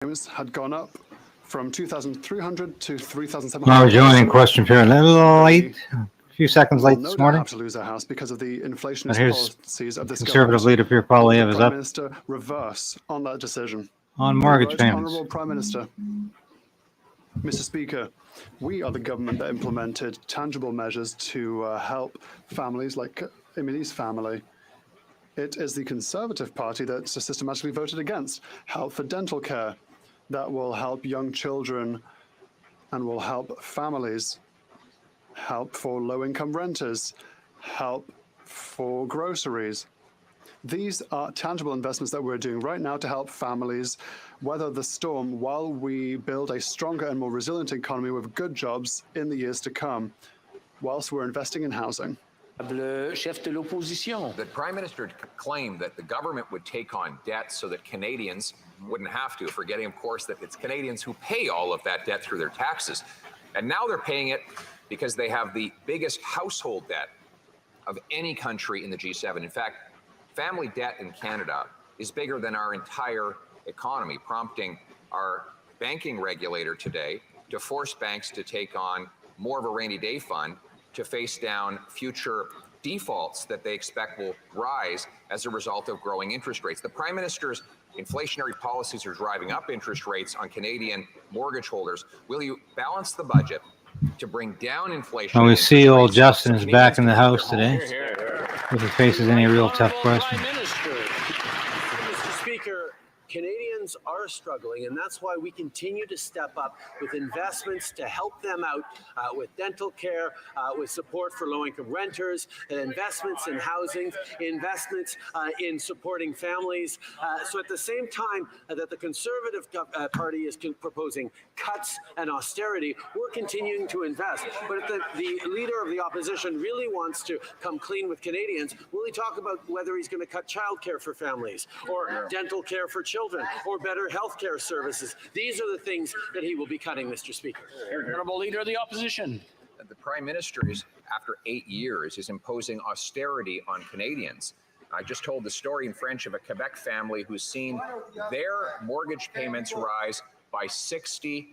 had gone up from 2,300 to 3,700. Now we're joining question period. A little late, a few seconds late this morning. To lose our house because of the inflationary policies of this Conservative leader Pierre Poilievre is up. Prime Minister reverse on that decision. On mortgage payments. Honourable Prime Minister, Mr. Speaker, we are the government that implemented tangible measures to help families like Emily's family. It is the Conservative Party that systematically voted against help for dental care that will help young children and will help families, help for low-income renters, help for groceries. These are tangible investments that we're doing right now to help families weather the storm while we build a stronger and more resilient economy with good jobs in the years to come, whilst we're investing in housing. The Prime Minister claimed that the government would take on debt so that Canadians wouldn't have to, forgetting, of course, that it's Canadians who pay all of that debt through their taxes. And now they're paying it because they have the biggest household debt of any country in the G7. In fact, family debt in Canada is bigger than our entire economy, prompting our banking regulator today to force banks to take on more of a rainy day fund to face down future defaults that they expect will rise as a result of growing interest rates. The Prime Minister's inflationary policies are driving up interest rates on Canadian mortgage holders. Will you balance the budget to bring down inflation? And we see old Justin is back in the House today. If he faces any real tough questions. Mr. Speaker, Canadians are struggling, and that's why we continue to step up with investments to help them out with dental care, with support for low-income renters, investments in housing, investments in supporting families. So at the same time that the Conservative Party is proposing cuts and austerity, we're continuing to invest. But if the leader of the opposition really wants to come clean with Canadians, will he talk about whether he's going to cut childcare for families or dental care for children or better health care services? These are the things that he will be cutting, Mr. Speaker. Honourable Leader of the Opposition. The Prime Minister is, after 8 years, is imposing austerity on Canadians. I just told the story in French of a Quebec family who's seen their mortgage payments rise by 64%.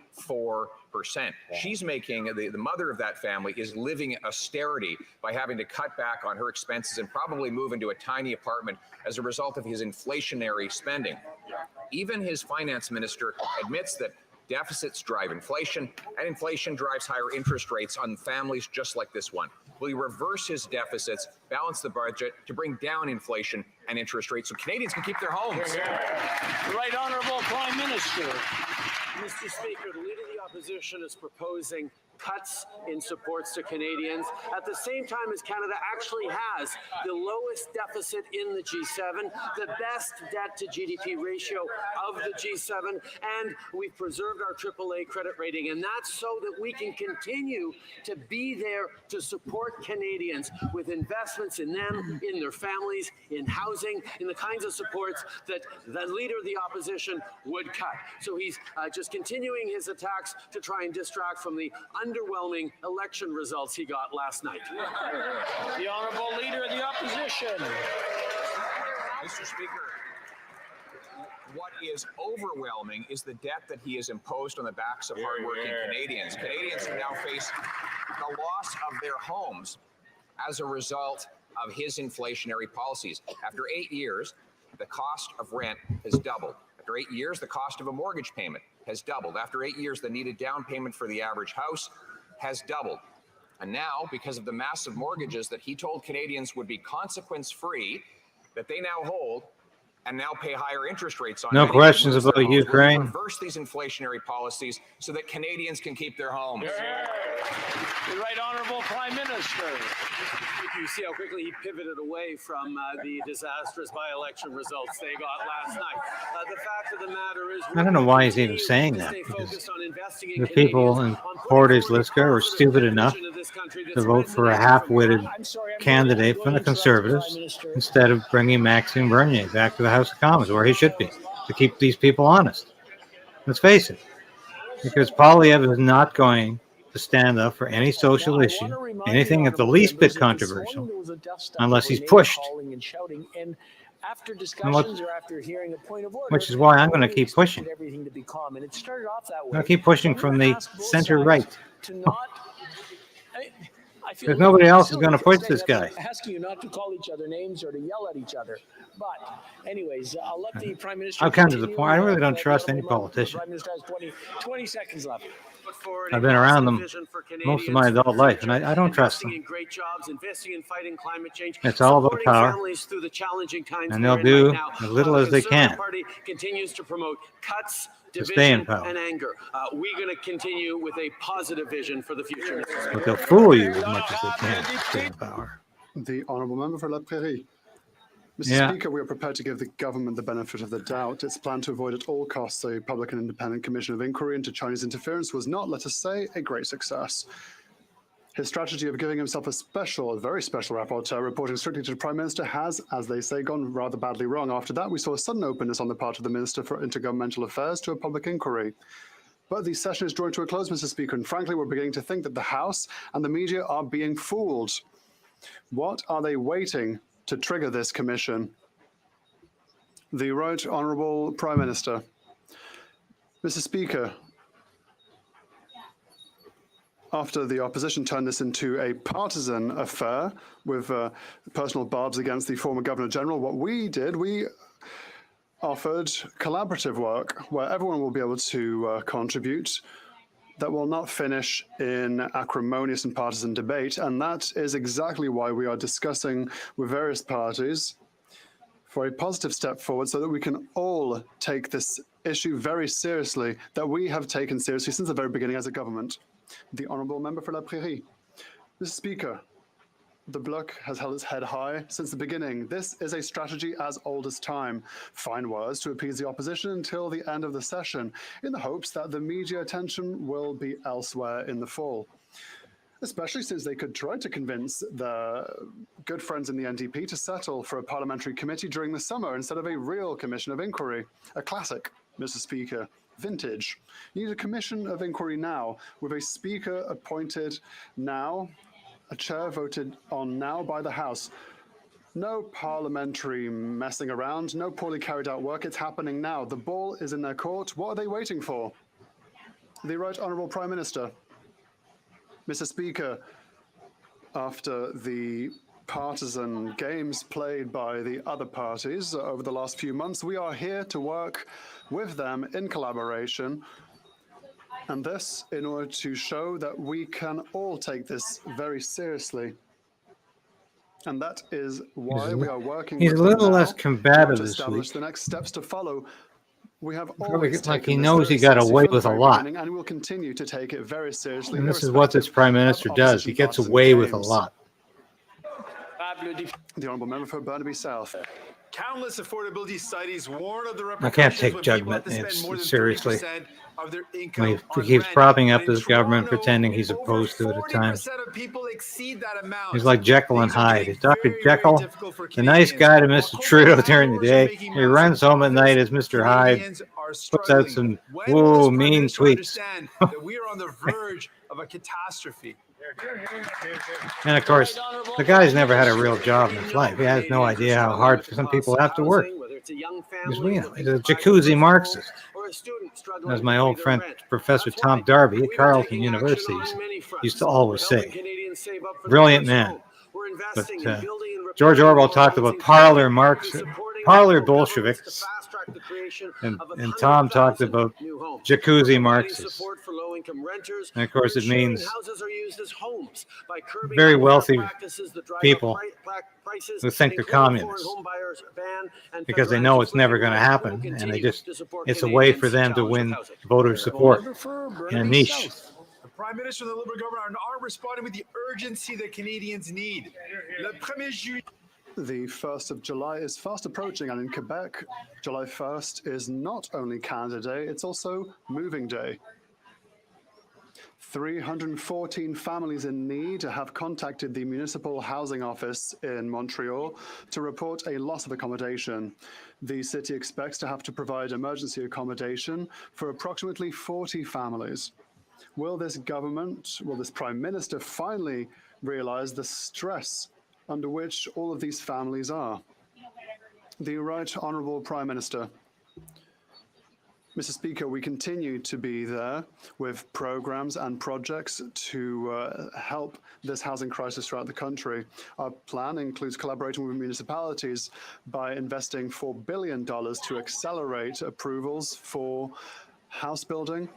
She's making, the mother of that family is living austerity by having to cut back on her expenses and probably move into a tiny apartment as a result of his inflationary spending. Even his finance minister admits that deficits drive inflation, and inflation drives higher interest rates on families just like this one. Will he reverse his deficits, balance the budget to bring down inflation and interest rates so Canadians can keep their homes? Right Honourable Prime Minister. Mr. Speaker, the Leader of the Opposition is proposing cuts in supports to Canadians at the same time as Canada actually has the lowest deficit in the G7, the best debt to GDP ratio of the G7, and we've preserved our AAA credit rating. And that's so that we can continue to be there to support Canadians with investments in them, in their families, in housing, in the kinds of supports that the Leader of the Opposition would cut. So he's just continuing his attacks to try and distract from the underwhelming election results he got last night. The Honourable Leader of the Opposition. Mr. Speaker, what is overwhelming is the debt that he has imposed on the backs of hardworking Canadians. Canadians who now face the loss of their homes as a result of his inflationary policies. After 8 years, the cost of rent has doubled. After 8 years, the cost of a mortgage payment has doubled. After 8 years, the needed down payment for the average house has doubled. And now, because of the massive mortgages that he told Canadians would be consequence-free, that they now hold and now pay higher interest rates on. No questions about Ukraine. Reverse these inflationary policies so that Canadians can keep their homes. The Right Honourable Prime Minister. You see how quickly he pivoted away from the disastrous by-election results they got last night. The fact of the matter is, I don't know why he's even saying that. The people in Portage Liska are stupid enough to vote for a half-witted candidate from the Conservatives instead of bringing Maxime Bernier back to the House of Commons, where he should be, to keep these people honest. Let's face it, because Poilievre is not going to stand up for any social issue, anything at the least bit controversial, unless he's pushed. after And discussions or after hearing a point of order, which is why I'm going to keep pushing. everything to be calm, and it started off that I'm way. going to keep pushing I'm from gonna the ask both center sides right. to not. I feel Because a little nobody bit else is silly going to for push saying this that, guy. but I'm asking you not to call each other names or to yell at each other. But, anyways, I'll let the Prime Minister. I've come to the continue. point. I really don't The trust any Honourable politician. Prime Minister has 20 seconds left. I've been around them most of my adult life, and I don't trust them. In great jobs, investing in fighting climate change, It's all about supporting power, families through the challenging times and we're they'll in do right now, as little while as they the Conservative can Party continues to promote cuts, to stay in division, power. and anger. We're going to continue with a positive vision for the future. But they'll fool you as much as they can to stay in power. The honourable member for La Prairie. Mr. Yeah. Speaker, we are prepared to give the government the benefit of the doubt. Its plan to avoid at all costs a public and independent commission of inquiry into Chinese interference was not, let us say, a great success. His strategy of giving himself a very special rapporteur reporting strictly to the Prime Minister has, as they say, gone rather badly wrong. After that, we saw a sudden openness on the part of the Minister for Intergovernmental Affairs to a public inquiry. But the session is drawing to a close, Mr. Speaker, and frankly, we're beginning to think that the House and the media are being fooled. What are they waiting to trigger this commission? The Right Honourable Prime Minister. Mr. Speaker, after the opposition turned this into a partisan affair with personal barbs against the former Governor-General, what we did, we offered collaborative work where everyone will be able to contribute that will not finish in acrimonious and partisan debate. And that is exactly why we are discussing with various parties for a positive step forward so that we can all take this issue very seriously, that we have taken seriously since the very beginning as a government. The Honourable Member for La Prairie. Mr. Speaker, the Bloc has held its head high since the beginning. This is a strategy as old as time. Fine words to appease the opposition until the end of the session, in the hopes that the media attention will be elsewhere in the fall. Especially since they could try to convince their good friends in the NDP to settle for a parliamentary committee during the summer instead of a real commission of inquiry. A classic, Mr. Speaker. Vintage. You need a commission of inquiry now, with a speaker appointed now, a chair voted on now by the House. No parliamentary messing around, no poorly carried out work. It's happening now. The ball is in their court. What are they waiting for? The Right Honourable Prime Minister. Mr. Speaker, after the partisan games played by the other parties over the last few months, we are here to work with them in collaboration, and this in order to show that we can all take this very seriously. And that is why we are working with them now. He's a little less combative to this establish week. the next steps to follow. We have Probably always like taken he this knows very he got seriously away from the with a very lot. beginning, and will continue to take it very seriously. And this is what this Prime Minister does. He gets away with a lot. The Honourable Member for Burnaby South. Countless affordability studies warn of the I can't repercussions take when people have judgment to spend more than seriously. 30% of their When income he on keeps rent. propping up And in this government, Toronto, pretending he's over opposed to it at times. 40% of people exceed that amount. He's like Jekyll and Things are Hyde. getting He's Dr. very, very Jekyll, difficult for the nice Canadians. guy to While Mr. corporate Trudeau during the landlords are day. making He massive runs home at night as profits, Mr. Hyde, Canadians are puts out struggling. some When will this Prime mean Minister tweets. understand that we are on the verge of a catastrophe? And of course, the guy's never had a real job in his life. He has no idea how hard some people have to work. He's a jacuzzi Marxist. As my old friend Professor Tom Darby at Carleton University used to always say. Brilliant man. But George Orwell talked about parlor Bolsheviks, and Tom talked about jacuzzi Marxists. And of course, it means very wealthy people who think they're communists because they know it's never going to happen, and it's a way for them to win voter support in a niche. The Prime Minister and the Liberal government aren't responding with the urgency that Canadians need. Le 1er juillet. The 1st of July is fast approaching, and in Quebec, July 1st is not only Canada Day, it's also Moving Day. 314 families in need have contacted the Municipal Housing Office in Montreal to report a loss of accommodation. The city expects to have to provide emergency accommodation for approximately 40 families. Will this Prime Minister finally realize the stress under which all of these families are? The Right Honourable Prime Minister. Mr. Speaker, we continue to be there with programs and projects to help this housing crisis throughout the country. Our plan includes collaborating with municipalities by investing $4 billion to accelerate approvals for house building,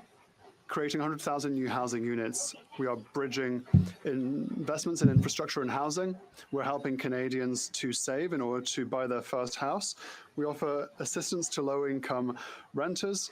creating 100,000 new housing units. We are bridging investments in infrastructure and housing. We're helping Canadians to save in order to buy their first house. We offer assistance to low-income renters.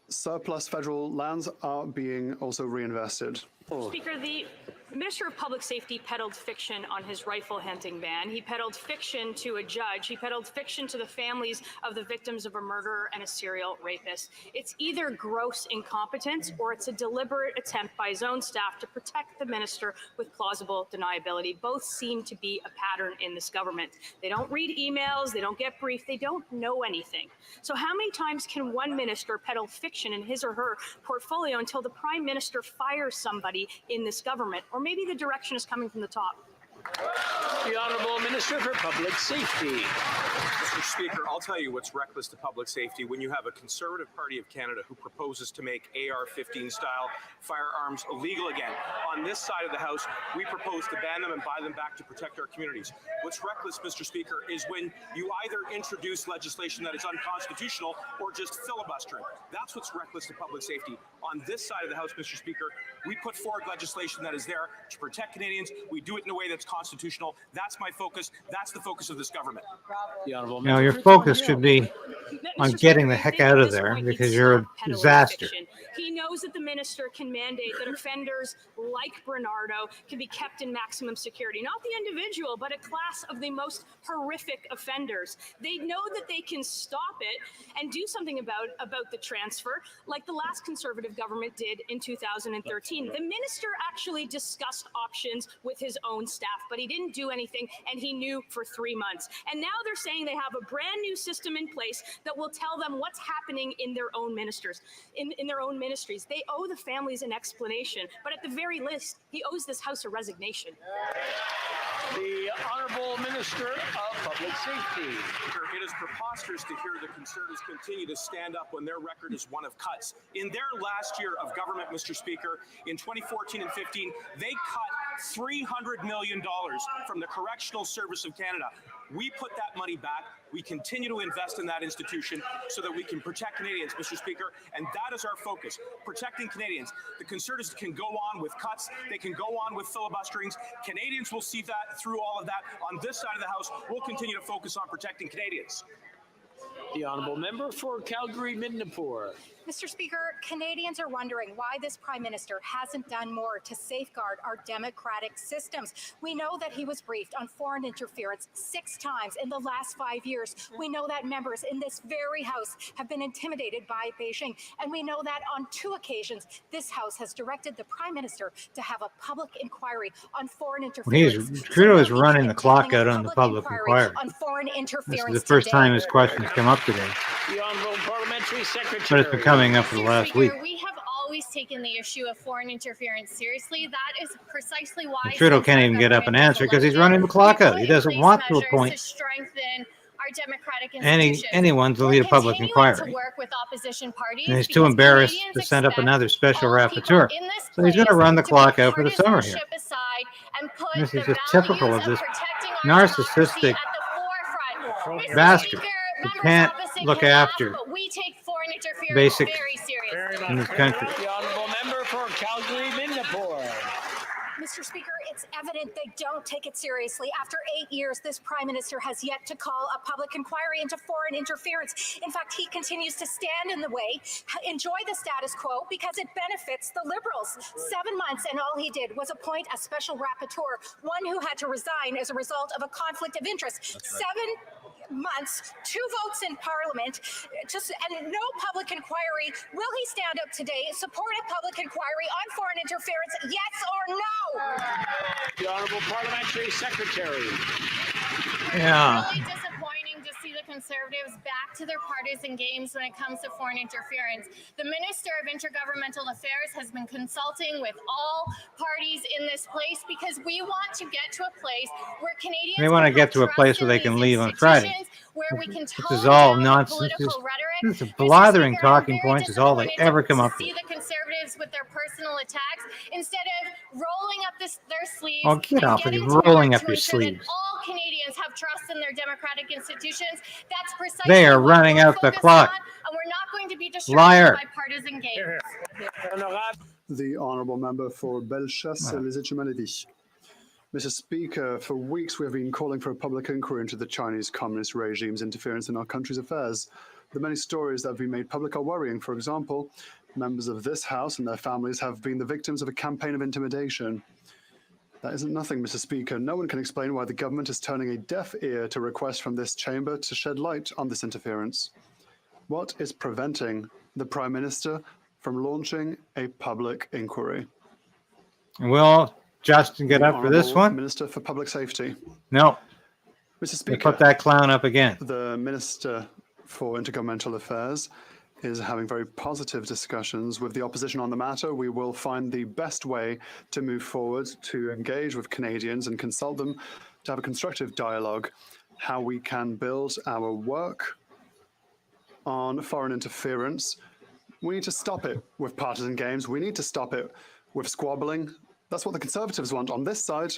Surplus federal lands are being also reinvested. Speaker, the Minister of Public Safety peddled fiction on his rifle hunting ban. He peddled fiction to a judge. He peddled fiction to the families of the victims of a murderer and a serial rapist. It's either gross incompetence or it's a deliberate attempt by his own staff to protect the minister with plausible deniability. Both seem to be a pattern in this government. They don't read emails, they don't get briefed, they don't know anything. So how many times can one minister peddle fiction in his or her portfolio until the Prime Minister fires somebody in this government? Or maybe the direction is coming from the top. The Honourable Minister for Public Safety. Mr. Speaker, I'll tell you what's reckless to public safety when you have a Conservative Party of Canada who proposes to make AR-15 style firearms illegal again. On this side of the House, we propose to ban them and buy them back to protect our communities. What's reckless, Mr. Speaker, is when you either introduce legislation that is unconstitutional or just filibustering. That's what's reckless to public safety. On this side of the House, Mr. Speaker, we put forward legislation that is there to protect Canadians. We do it in a way that's constitutional. That's my focus. That's the focus of this government. The Honourable Now, your focus should be on getting the heck out of there because you're a disaster. He knows that the minister can mandate that offenders like Bernardo can be kept in maximum security. Not the individual, but a class of the most horrific offenders. They know that they can stop it and do something about the transfer, like the last Conservative government did in 2013. The minister actually discussed options with his own staff, but he didn't do anything, and he knew for 3 months. And now they're saying they have a brand new system in place that will tell them what's happening in their own ministries. They owe the families an explanation, but at the very least, he owes this House a resignation. The Honourable Minister of Public Safety. It is preposterous to hear the Conservatives continue to stand up when their record is one of cuts. In their last year of government, Mr. Speaker, in 2014 and 15, they cut $300 million from the Correctional Service of Canada. We put that money back. We continue to invest in that institution so that we can protect Canadians, Mr. Speaker, and that is our focus, protecting Canadians. The Conservatives can go on with cuts. They can go on with filibusterings. Canadians will see that through all of that. On this side of the House, we'll continue to focus on protecting Canadians. The Honourable Member for Calgary-Midnapore. Mr. Speaker, Canadians are wondering why this Prime Minister hasn't done more to safeguard our democratic systems. We know that he was briefed on foreign interference 6 times in the last 5 years. We know that members in this very House have been intimidated by Beijing. And we know that on 2 occasions, this House has directed the Prime Minister to have a public inquiry on foreign interference. Trudeau is running the clock out on the public inquiry. On foreign interference. This is the first time his questions come up today. The Honourable Parliamentary Secretary. But it's been coming up for the last week. We have always taken the issue of foreign interference seriously. That is precisely why And Trudeau can't even get up and answer because he's running the clock out. He doesn't want to appoint to strengthen our democratic institutions. anyone to lead a public inquiry. To work with opposition parties And he's too embarrassed to send up another special rapporteur. So he's going to run the clock out for the summer here. This is just typical of this narcissistic bastard who can't look after basic in this country. The Honourable Member for Calgary-Midnapore. Mr. Speaker, it's evident they don't take it seriously. After 8 years, this Prime Minister has yet to call a public inquiry into foreign interference. In fact, he continues to stand in the way, enjoy the status quo because it benefits the Liberals. 7 months, and all he did was appoint a special rapporteur, one who had to resign as a result of a conflict of interest. 7 months, 2 votes in Parliament, and no public inquiry. Will he stand up today, support a public inquiry on foreign interference, yes or no? The Honourable Parliamentary Secretary. Yeah. It's really disappointing to see the Conservatives back to their partisan games when it comes to foreign interference. The Minister of Intergovernmental Affairs has been consulting with all parties in this place because we want to get to a place where Canadians They want to get to a place where they can leave on Friday. Where we can This is all nonsense. This is blathering talking points is all they ever come up with. See the Conservatives with their personal attacks instead of rolling up their sleeves. Oh, get off of you, rolling up your sleeves. All Canadians have trust in their democratic institutions. That's precisely They are running out the clock. And we're not going to be distracted by partisan games. The honourable member for Bellechasse-les-Échemins-Lévis. Mr. Speaker, for weeks we have been calling for a public inquiry into the Chinese Communist regime's interference in our country's affairs. The many stories that have been made public are worrying. For example, members of this House and their families have been the victims of a campaign of intimidation. That isn't nothing, Mr. Speaker. No one can explain why the government is turning a deaf ear to requests from this chamber to shed light on this interference. What is preventing the Prime Minister from launching a public inquiry? Will Justin get up for this one? Minister for Public Safety. No. Mr. Speaker. Put that clown up again. The Minister for Intergovernmental Affairs is having very positive discussions with the opposition on the matter. We will find the best way to move forward, to engage with Canadians and consult them, to have a constructive dialogue, how we can build our work on foreign interference. We need to stop it with partisan games. We need to stop it with squabbling. That's what the Conservatives want. On this side,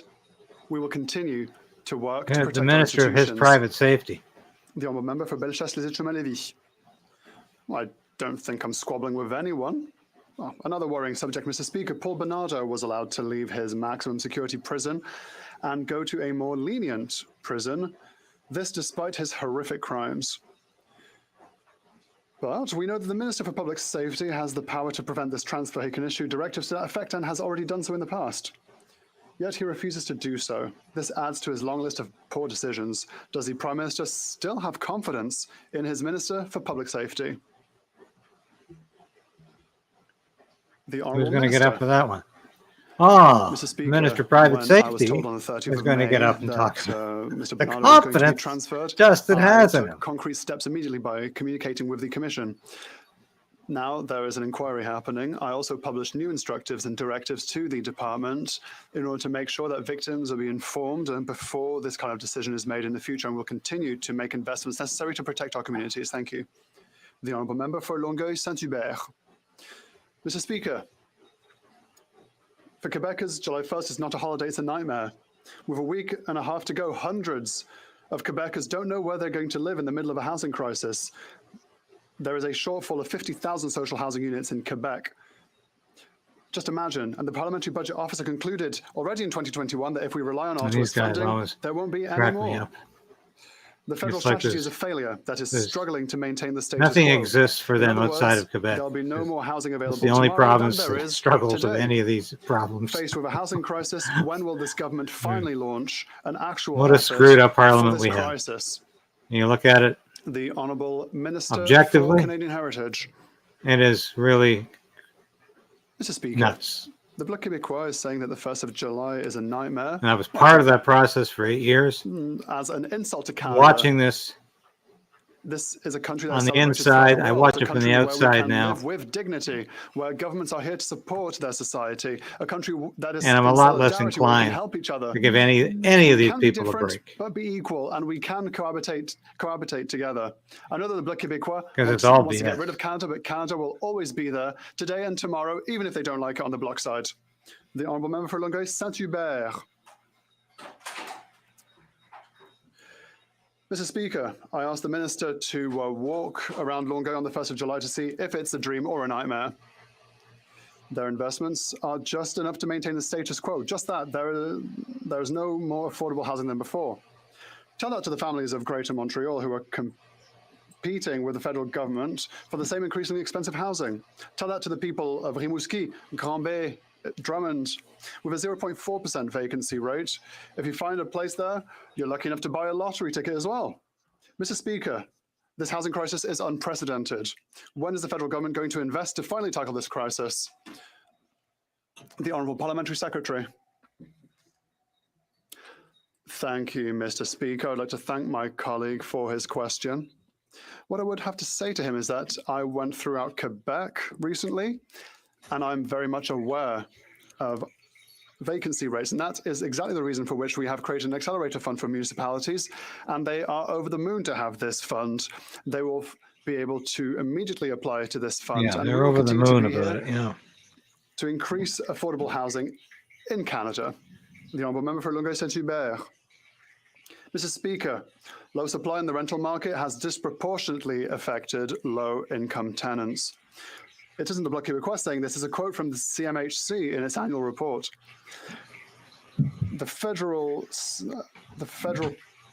we will continue to work to protect the Minister of his private safety. The honourable member for Bellechasse-les-Échemins-Lévis. I don't think I'm squabbling with anyone. Oh, another worrying subject, Mr. Speaker. Paul Bernardo was allowed to leave his maximum security prison and go to a more lenient prison, this despite his horrific crimes. But we know that the Minister for Public Safety has the power to prevent this transfer. He can issue directives to that effect and has already done so in the past. Yet he refuses to do so. This adds to his long list of poor decisions. Does the Prime Minister still have confidence in his Minister for Public Safety? The Honourable Who's going to get Minister. up for that one? Oh, Mr. Speaker, Minister of Private Safety is going to get up and talk about Mr. the Bernardo confidence Justin has in him. Concrete steps immediately by communicating with the Commission. Now there is an inquiry happening. I also published new instructives and directives to the department in order to make sure that victims will be informed and before this kind of decision is made in the future, and will continue to make investments necessary to protect our communities. Thank you. The Honourable Member for Longueuil-Saint-Hubert. Mr. Speaker, for Quebecers, July 1st is not a holiday, it's a nightmare. With a week and a half to go, hundreds of Quebecers don't know where they're going to live in the middle of a housing crisis. There is a shortfall of 50,000 social housing units in Quebec. Just imagine, and the Parliamentary Budget Officer concluded already in 2021 that if we rely on Ottawa's funding, there won't be any more. The federal strategy is a failure that is struggling to maintain the status quo. Nothing exists for them outside of Quebec. There'll be no more housing available. It's the only province that that struggles with any of these problems. Faced with a housing crisis, when will this government finally launch an actual What a screwed up parliament we have. Crisis? You look at it the Honourable Minister objectively, for Canadian Heritage. It is really Mr. Speaker, nuts. The Bloc Québécois is saying that the 1st of July is a nightmare. And I was part of that process for 8 years. As an insult to Canada. Watching this. This is a country that on the inside. I watch it from the outside now. Live with dignity, where governments are here to support their society. A country that is. And I'm a lot less inclined help each other. to give any of these people a break. But be equal, and we can cohabitate together. I know that the Bloc Québécois wants to get rid of Canada, but Canada will always be there today and tomorrow, even if they don't like it on the Bloc side. The Honourable Member for Longueuil-Saint-Hubert. Mr. Speaker, I asked the Minister to walk around Longueuil on the 1st of July to see if it's a dream or a nightmare. Their investments are just enough to maintain the status quo. Just that, there is no more affordable housing than before. Tell that to the families of Greater Montreal who are competing with the federal government for the same increasingly expensive housing. Tell that to the people of Rimouski, Granby, Drummond, with a 0.4% vacancy rate. If you find a place there, you're lucky enough to buy a lottery ticket as well. Mr. Speaker, this housing crisis is unprecedented. When is the federal government going to invest to finally tackle this crisis? The Honourable Parliamentary Secretary. Thank you, Mr. Speaker. I'd like to thank my colleague for his question. What I would have to say to him is that I went throughout Quebec recently, and I'm very much aware of vacancy rates, and that is exactly the reason for which we have created an accelerator fund for municipalities, and they are over the moon to have this fund. They will be able to immediately apply to this fund. Yeah, and they're over the moon about it, yeah. To increase affordable housing in Canada. The Honourable Member for Longueuil-Saint-Hubert. Mr. Speaker, low supply in the rental market has disproportionately affected low-income tenants. It isn't the Bloc Québécois saying this. It's a quote from the CMHC in its annual report. The federal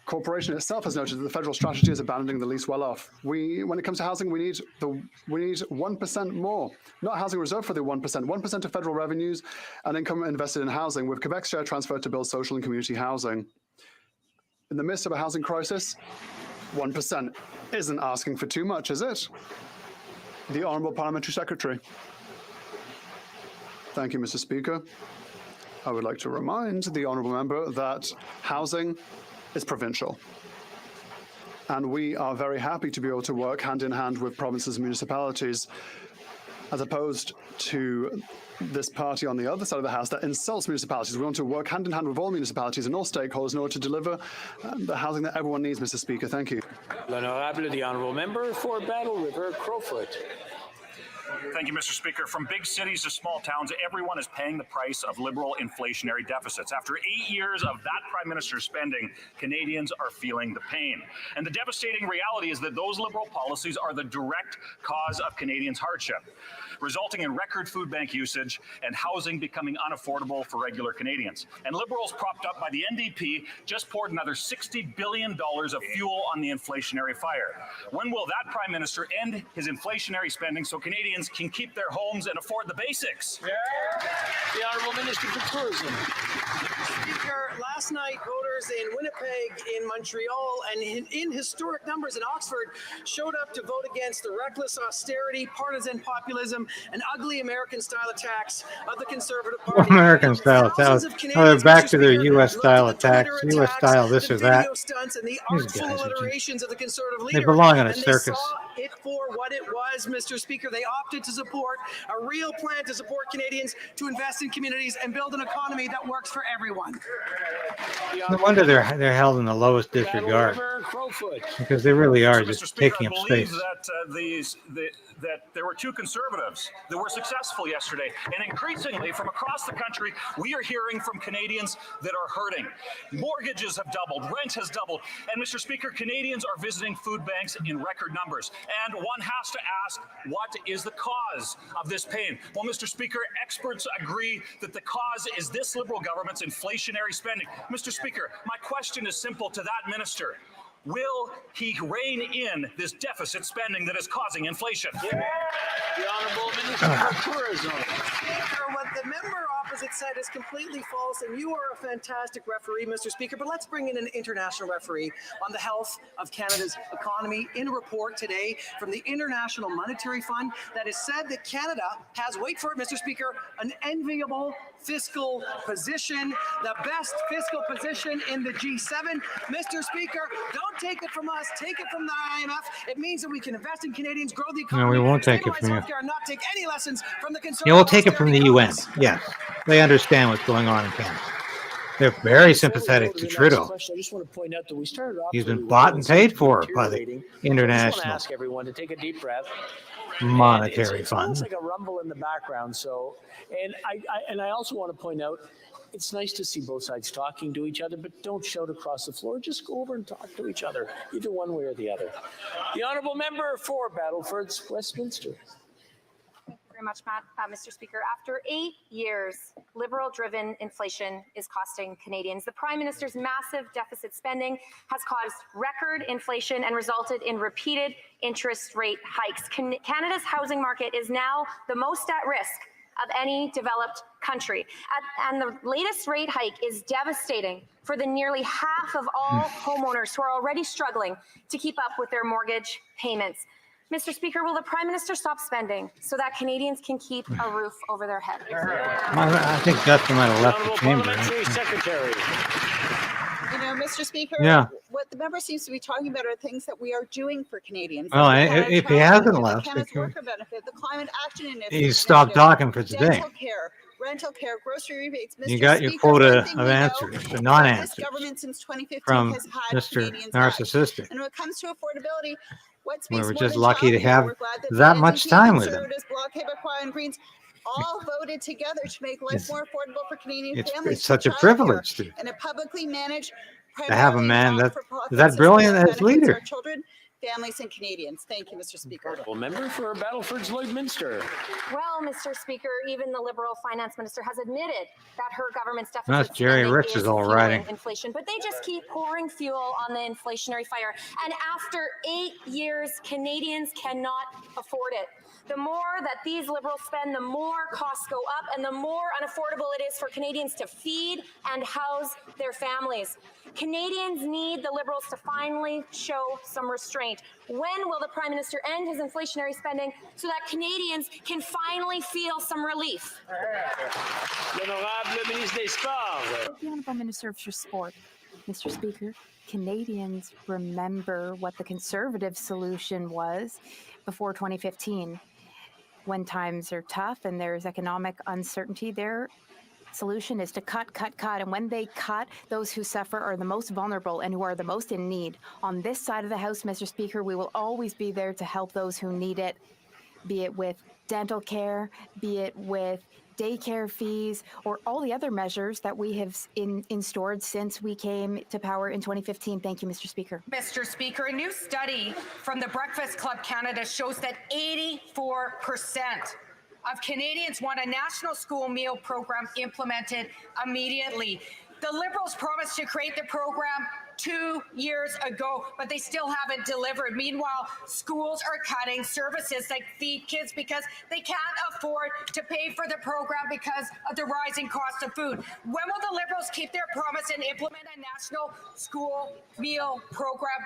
corporation itself has noted that the federal strategy is abandoning the least well-off. When it comes to housing, we need 1% more, not housing reserved for the 1%, 1% of federal revenues and income invested in housing, with Quebec's share transferred to build social and community housing. In the midst of a housing crisis, 1% isn't asking for too much, is it? The Honourable Parliamentary Secretary. Thank you, Mr. Speaker. I would like to remind the Honourable Member that housing is provincial. And we are very happy to be able to work hand in hand with provinces and municipalities, as opposed to this party on the other side of the House that insults municipalities. We want to work hand in hand with all municipalities and all stakeholders in order to deliver the housing that everyone needs, Mr. Speaker. Thank you. L'Honorable, the Honourable Member for Battle River Crowfoot. Thank you, Mr. Speaker. From big cities to small towns, everyone is paying the price of liberal inflationary deficits. After 8 years of that Prime Minister's spending, Canadians are feeling the pain. And the devastating reality is that those liberal policies are the direct cause of Canadians' hardship, resulting in record food bank usage and housing becoming unaffordable for regular Canadians. And Liberals, propped up by the NDP, just poured another $60 billion of fuel on the inflationary fire. When will that Prime Minister end his inflationary spending so Canadians can keep their homes and afford the basics? The Honourable Minister for Tourism. Speaker, last night voters in Winnipeg, in Montreal, and in historic numbers in Oxford showed up to vote against the reckless austerity, partisan populism, and ugly American-style attacks of the Conservative Party. American-style attacks. Oh, they're back to their U.S.-style attacks. U.S.-style this or that. These guys they belong on a circus. It for what it was, Mr. Speaker. They opted to support a real plan to support Canadians to invest in communities and build an economy that works for everyone. No wonder they're held in the lowest disregard, because they really are just taking up space. That there were two Conservatives that were successful yesterday. And increasingly from across the country, we are hearing from Canadians that are hurting. Mortgages have doubled, rent has doubled. And Mr. Speaker, Canadians are visiting food banks in record numbers. And one has to ask, what is the cause of this pain? Well, Mr. Speaker, experts agree that the cause is this Liberal government's inflationary spending. Mr. Speaker, my question is simple to that minister. Will he rein in this deficit spending that is causing inflation? Yeah. The Honourable Minister for Tourism. Speaker, what the member opposite said is completely false, and you are a fantastic referee, Mr. Speaker, but let's bring in an international referee on the health of Canada's economy. In a report today from the International Monetary Fund that has said that Canada has, wait for it, Mr. Speaker, an enviable fiscal position, the best fiscal position in the G7. Mr. Speaker, don't take it from us, take it from the IMF. It means that we can invest in Canadians, grow the economy. No, we won't take it from you. Not take any lessons from the Yeah, we'll take it from the UN. Yes, they understand what's going on in Canada. They're very sympathetic to Trudeau. I just want to point out that we started off. He's been bought and paid for by the international. I just want to ask everyone to take a deep breath. Monetary It's fund. almost like a rumble in the background. So, and I also want to point out, it's nice to see both sides talking to each other, but don't shout across the floor. Just go over and talk to each other, either one way or the other. The Honourable Member for Battleford, Westminster. Thank you very much, Mr. Speaker. After 8 years, Liberal-driven inflation is costing Canadians. The Prime Minister's massive deficit spending has caused record inflation and resulted in repeated interest rate hikes. Canada's housing market is now the most at risk of any developed country. And the latest rate hike is devastating for the nearly half of all homeowners who are already struggling to keep up with their mortgage payments. Mr. Speaker, will the Prime Minister stop spending so that Canadians can keep a roof over their head? I think Justin might have left the chamber. Secretary. Mr. Speaker, Yeah. what the member seems to be talking about are things that we are doing for Canadians. Well, Like the if he Canada hasn't Child left, Canada's worker benefit, the Climate Action Initiative, he's stopped talking for today. dental care, rental care, grocery rebates. Mr. You got your Speaker, one quota thing of we know answers, is but that non-answers This government since 2015 from has had Mr. Canadians' backs. Narcissistic. And when it comes to affordability, what We speaks were more just than lucky to childcare? have We're glad that that the much NDP, time with him. Conservatives, Bloc Québécois, and Greens all voted together to make life more affordable for Canadian families. It's such a through childcare privilege to and a publicly managed, have a primarily man that not-for-profit is that system brilliant that as benefits leader. our children, families, and Canadians. Thank you, Mr. Speaker. Well, member for Battleford's Lloydminster. Well, Mr. Speaker, even the Liberal finance minister has admitted that her government's deficit That's Jerry spending Ricks' is all fueling writing. inflation, but they just keep pouring fuel on the inflationary fire. And after 8 years, Canadians cannot afford it. The more that these Liberals spend, the more costs go up and the more unaffordable it is for Canadians to feed and house their families. Canadians need the Liberals to finally show some restraint. When will the Prime Minister end his inflationary spending so that Canadians can finally feel some relief? L'honorable ministre des Sports. The Honourable Minister for Sport. Mr. Speaker, Canadians remember what the Conservative solution was before 2015. When times are tough and there's economic uncertainty, their solution is to cut. And when they cut, those who suffer are the most vulnerable and who are the most in need. On this side of the House, Mr. Speaker, we will always be there to help those who need it, be it with dental care, be it with daycare fees, or all the other measures that we have instaured since we came to power in 2015. Thank you, Mr. Speaker. Mr. Speaker, a new study from the Breakfast Club Canada shows that 84% of Canadians want a national school meal program implemented immediately. The Liberals promised to create the program 2 years ago, but they still haven't delivered. Meanwhile, schools are cutting services like feed kids because they can't afford to pay for the program because of the rising cost of food. When will the Liberals keep their promise and implement a national school meal program?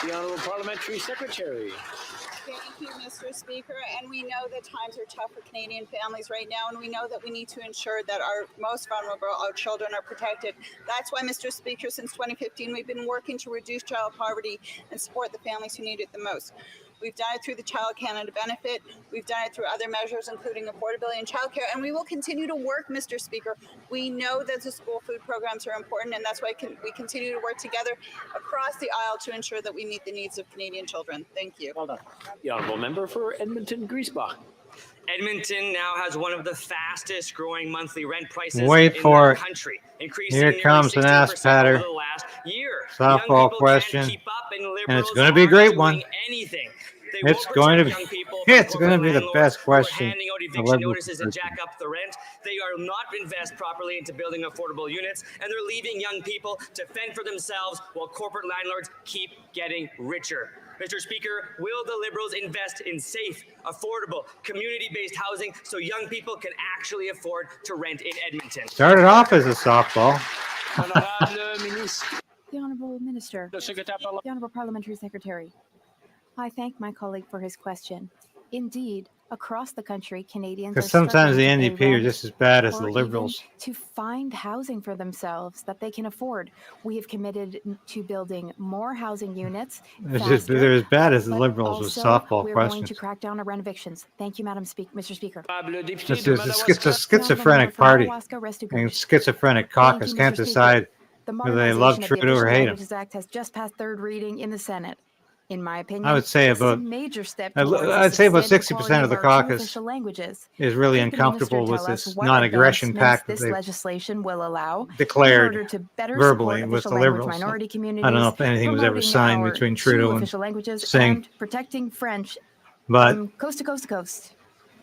The Honourable Parliamentary Secretary. Thank you, Mr. Speaker. And we know that times are tough for Canadian families right now, and we know that we need to ensure that our most vulnerable, our children, are protected. That's why, Mr. Speaker, since 2015, we've been working to reduce child poverty and support the families who need it the most. We've done it through the Child Canada benefit. We've done it through other measures, including affordability and childcare. And we will continue to work, Mr. Speaker. We know that the school food programs are important, and that's why we continue to work together across the aisle to ensure that we meet the needs of Canadian children. Thank you. Well done. The Honourable Member for Edmonton-Griesbach. Edmonton now has one of the fastest growing monthly rent prices Wait in for the it. country, increasing Here nearly comes an 16% ass patter. over the last year. Softball question, and it's going to be a great one. It's going to be. It's going to be the best question. Handing out the eviction Liberal notices and jack up the rent. They are not invest properly into building affordable units, and they're leaving young people to fend for themselves while corporate landlords keep getting richer. Mr. Speaker, will the Liberals invest in safe, affordable, community-based housing so young people can actually afford to rent in Edmonton? Started off as a softball. The Honourable Minister. The Honourable Parliamentary Secretary. I thank my colleague for his question. Indeed, across the country, Canadians Because are sometimes the struggling to pay NDP are rent just as bad as the or Liberals. even to find housing for themselves that they can afford. We have committed to building more housing units. They're as bad as the but Liberals with also softball we're going questions. to crack down on rent evictions. Thank you, Mr. Speaker. It's a schizophrenic party. And schizophrenic caucus can't decide The whether they love Modernization of the Trudeau or Official hate him. Languages Act has just passed third reading in the Senate. In my opinion, I would say this about- is a major step I'd- towards the I'd say about substantive 60% quality of the our two caucus official languages. is really Could the minister uncomfortable with tell us this what non-aggression advancements pact that this they've legislation will allow declared in order to better verbally support with official the language Liberals. minority communities, I don't know if anything was ever promoting signed our between two Trudeau and official languages, Singh. and protecting French But from coast to coast to coast.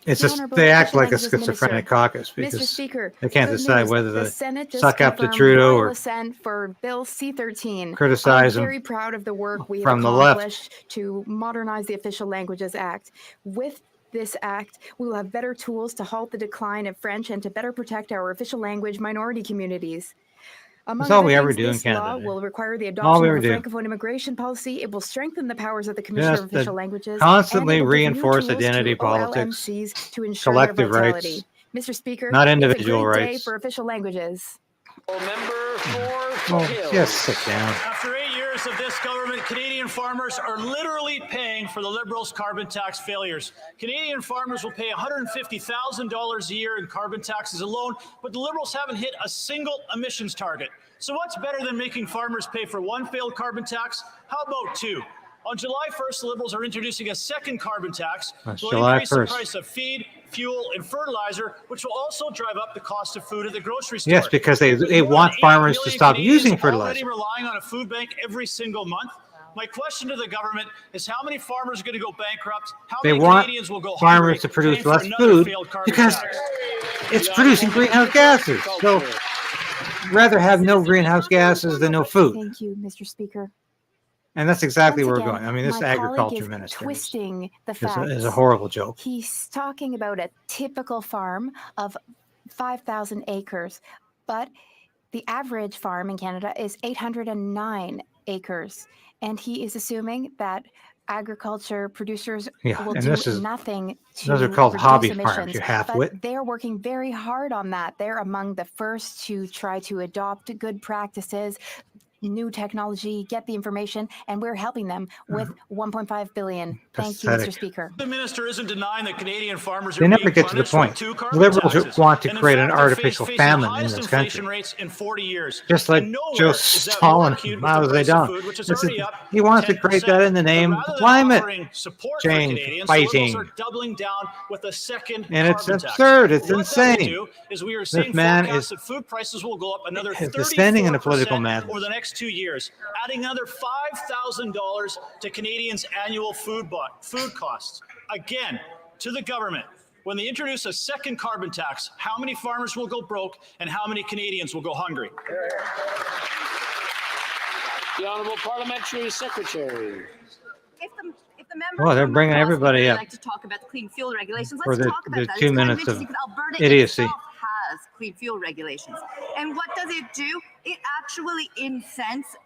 it's The just Honourable they act Official like a Languages schizophrenic Minister. caucus Mr. because Speaker, they can't good decide news. whether The to Senate just suck up to confirmed Trudeau royal or assent for Bill C-13. criticize I'm him very proud of the work we have from the left. accomplished to modernize the Official Languages Act. With this act, we will have better tools to halt the decline of French and to better protect our official language minority communities. Among That's all other we ever things, do in this Canada. law will require the All adoption we of a ever do. Francophone immigration policy. It will strengthen the powers of the Commissioner Just of Official to Languages. constantly and it will give new reinforce tools identity to politics, OLMCs to ensure collective their rights, vitality. Mr. Speaker, not it's individual a great day rights. for official languages. Member for Well, Hills. just sit down. After 8 years of this government, Canadian farmers are literally paying for the Liberals' carbon tax failures. Canadian farmers will pay $150,000 a year in carbon taxes alone, but the Liberals haven't hit a single emissions target. So what's better than making farmers pay for one failed carbon tax? How about two? On July 1st, the Liberals are introducing a second carbon tax. That's Will July increase 1st. the price of feed, fuel, and fertilizer, which will also drive up the cost of food at the grocery store. Yes, because they More want than 8 farmers to million stop Canadians using fertilizer. already relying on a food bank every single month. My question to the government is how many farmers are going to go bankrupt? How They many want Canadians will go farmers hungry to produce paying for less another food failed carbon because tax? it's producing greenhouse gases. So rather have no greenhouse gases than no food. Thank you, Mr. Speaker. And that's exactly Once where again, we're going. I mean, this my colleague agriculture is minister twisting the is facts. a horrible joke. He's talking about a typical farm of 5,000 acres, but the average farm in Canada is 809 acres, and he is assuming that agriculture producers Yeah, will and do this is- nothing to those are called reduce hobby emissions, farms, you half-wit. but they're working very hard on that. They're among the first to try to adopt good practices, new technology, get the information, and we're helping them with $1.5 billion. Thank you, Mr. Pathetic. Speaker. The minister isn't denying that Canadian farmers are They never being get to the punished with point. two carbon Liberals taxes. want to And in create an fact, they're artificial facing famine the in highest this inflation country. rates in 40 years. Just like And nowhere Joe is that Stalin, more acute with Mao the price of Zedong. food, which is This is- already up he wants to create that in the 10%. name But of rather than climate offering support change, for Canadians, the Liberals fighting. are doubling down with a second And it's carbon tax. absurd. It's What that will insane. do is we are This seeing man forecasts is that food prices will go up another descending into political 34% madness. over the next 2 years, adding another $5,000 to Canadians' annual food costs. Again, to the government, when they introduce a second carbon tax, how many farmers will go broke and how many Canadians will go hungry? The Honourable Parliamentary Secretary. If the member Oh, they're from bringing across everybody would up like to talk about the clean fuel regulations, for let's the- talk about the that. 2 It's kind minutes of interesting because Alberta idiocy. itself has clean fuel regulations. And what does it do? It actually incents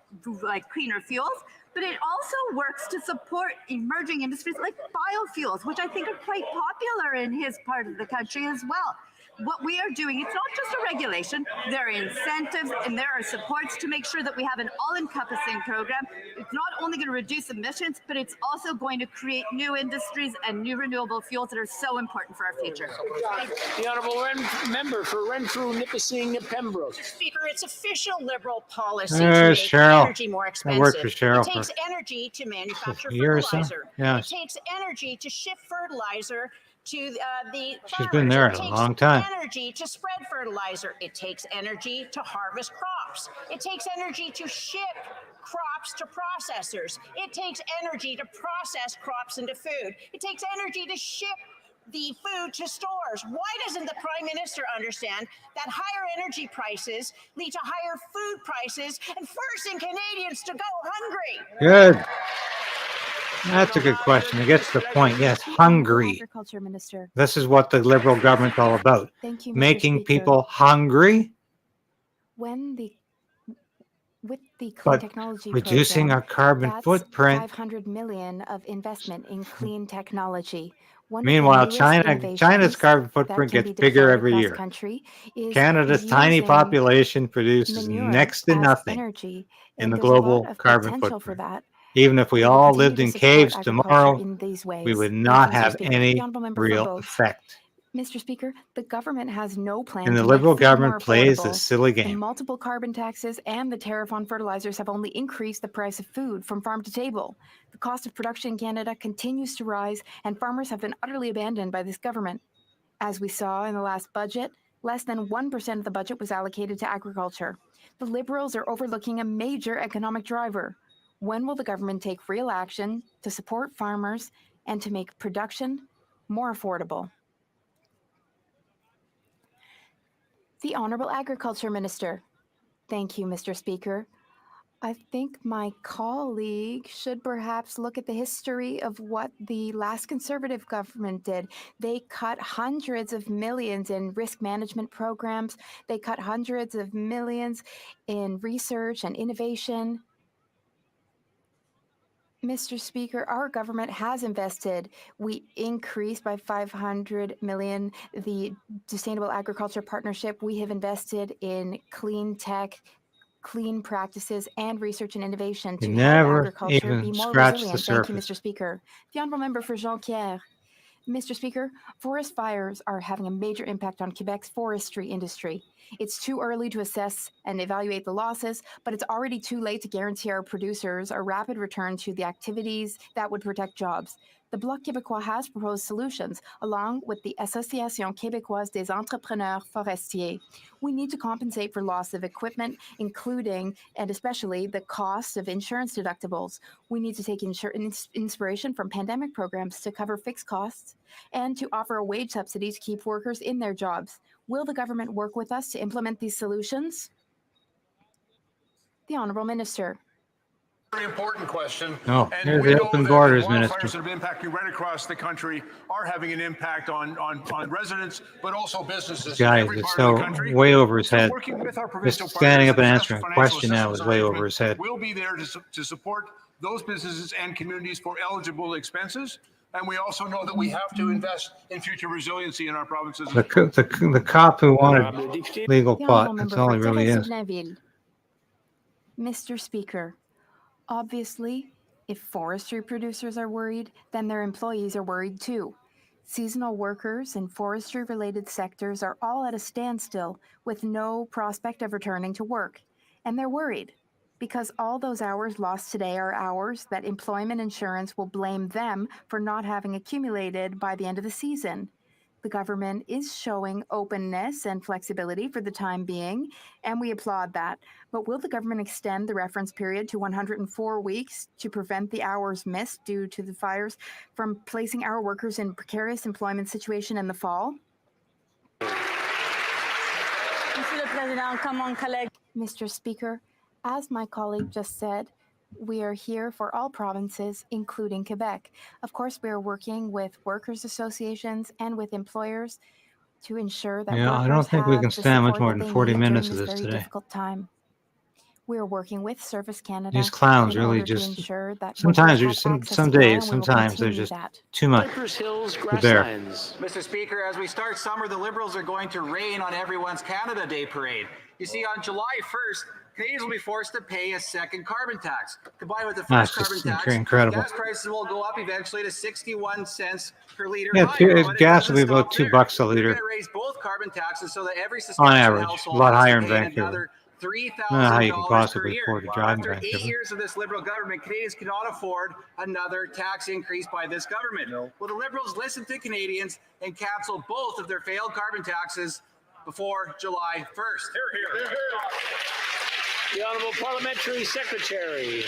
like cleaner fuels, but it also works to support emerging industries like biofuels, which I think are quite popular in his part of the country as well. What we are doing, it's not just a regulation, there are incentives and there are supports to make sure that we have an all-encompassing program. It's not only going to reduce emissions, but it's also going to create new industries and new renewable fuels that are so important for our future. The Honourable Member for Renfrew, Nipissing, Pembroke. Speaker, it's official Liberal policy There's to make Cheryl. energy more I expensive. worked for Cheryl It takes for energy to manufacture a year or so. fertilizer. Yeah. It takes energy to ship fertilizer to the She's farmers. been there It a takes long time. energy to spread fertilizer. It takes energy to harvest crops. It takes energy to ship crops to processors. It takes energy to process crops into food. It takes energy to ship the food to stores. Why doesn't the Prime Minister understand that higher energy prices lead to higher food prices and forcing Canadians to go hungry? Good. That's a good question. It gets to the point. Yes, hungry. Agriculture Minister. This is what the Liberal government's all about. Thank you, Mr. Making Speaker. people hungry, With the clean but technology reducing program, our carbon that's footprint. 500 million of investment in clean technology. One of the Meanwhile, newest China's innovations carbon that footprint can gets be bigger deployed every across year. the country is Canada's tiny using population produces manure next to as nothing energy, in and the there's a lot global of carbon potential for footprint. that. Even if we We will all continue lived to in support caves agriculture tomorrow, in these ways. we would Thank not you, Mr. have Speaker. any The Honourable Member for real Bow. effect. Mr. Speaker, the government has no plan And to the make Liberal food more government plays a affordable. silly The game. multiple carbon taxes and the tariff on fertilizers have only increased the price of food from farm to table. The cost of production in Canada continues to rise, and farmers have been utterly abandoned by this government. As we saw in the last budget, less than 1% of the budget was allocated to agriculture. The Liberals are overlooking a major economic driver. When will the government take real action to support farmers and to make production more affordable? The Honourable Agriculture Minister. Thank you, Mr. Speaker. I think my colleague should perhaps look at the history of what the last Conservative government did. They cut hundreds of millions in risk management programs. They cut hundreds of millions in research and innovation. Mr. Speaker, our government has invested. We increased by 500 million the Sustainable Agriculture Partnership. We have invested in clean tech, clean practices, and research and innovation You to help never agriculture even be more scratched the resilient. Thank you, surface. Mr. Speaker. The Honourable Member for Jonquière. Mr. Speaker, forest fires are having a major impact on Quebec's forestry industry. It's too early to assess and evaluate the losses, but it's already too late to guarantee our producers a rapid return to the activities that would protect jobs. The Bloc Québécois has proposed solutions, along with the Association Québécoise des Entrepreneurs Forestiers. We need to compensate for loss of equipment, including and especially the cost of insurance deductibles. We need to take inspiration from pandemic programs to cover fixed costs and to offer a wage subsidy to keep workers in their jobs. Will the government work with us to implement these solutions? The Honourable Minister. Very important question. Oh, and here's we the know open that borders, wildfires Minister. that have been impacting right across the country are having an impact on residents, but also businesses. This guy in every is part so of the country. way over his head. Working with our Just provincial standing up and partners, answering a financial question now assistance is way over arrangement his head. We'll be there to support those businesses and communities for eligible expenses. And we also know that we have to invest in future resiliency in our provinces. The cop who wanted legal The pot, Honourable that's Member all for he really is. Thérèse-Blainville. Mr. Speaker, obviously, if forestry producers are worried, then their employees are worried too. Seasonal workers in forestry-related sectors are all at a standstill with no prospect of returning to work. And they're worried because all those hours lost today are hours that employment insurance will blame them for not having accumulated by the end of the season. The government is showing openness and flexibility for the time being, and we applaud that. But will the government extend the reference period to 104 weeks to prevent the hours missed due to the fires from placing our workers in precarious employment situation in the fall? Mr. Speaker, as my colleague just said, we are here for all provinces, including Quebec. Of course, we are working with workers' associations and with employers to ensure that Yeah, I workers don't think we have can the stand much support more that than they 40 need during minutes of this this very today. difficult time. We are working with Service Canada These clowns in really order to just, ensure that sometimes, workers have access some to oil, days, and we will sometimes they're continue just that. too much Cypress Hills to bear. Grasslands. Mr. Speaker, as we start summer, the Liberals are going to rain on everyone's Canada Day parade. You see, on July 1st, Canadians will be forced to pay a second carbon tax. Combined with the That's first just carbon tax, incredible. gas prices will go up eventually to 61 cents per liter. Yeah, higher, but it gas will doesn't be about stop there. $2 a We're liter going to raise both carbon taxes so that every on Saskatchewan average. A household lot has higher to in pay Vancouver. another I don't know how you can $3,000 per possibly year. afford to drive in After 8 Vancouver. years of this Liberal government, Canadians cannot afford another tax increase by this government. Will the Liberals listen to Canadians and cancel both of their failed carbon taxes before July 1st? Hear, hear. The Honourable Parliamentary Secretary.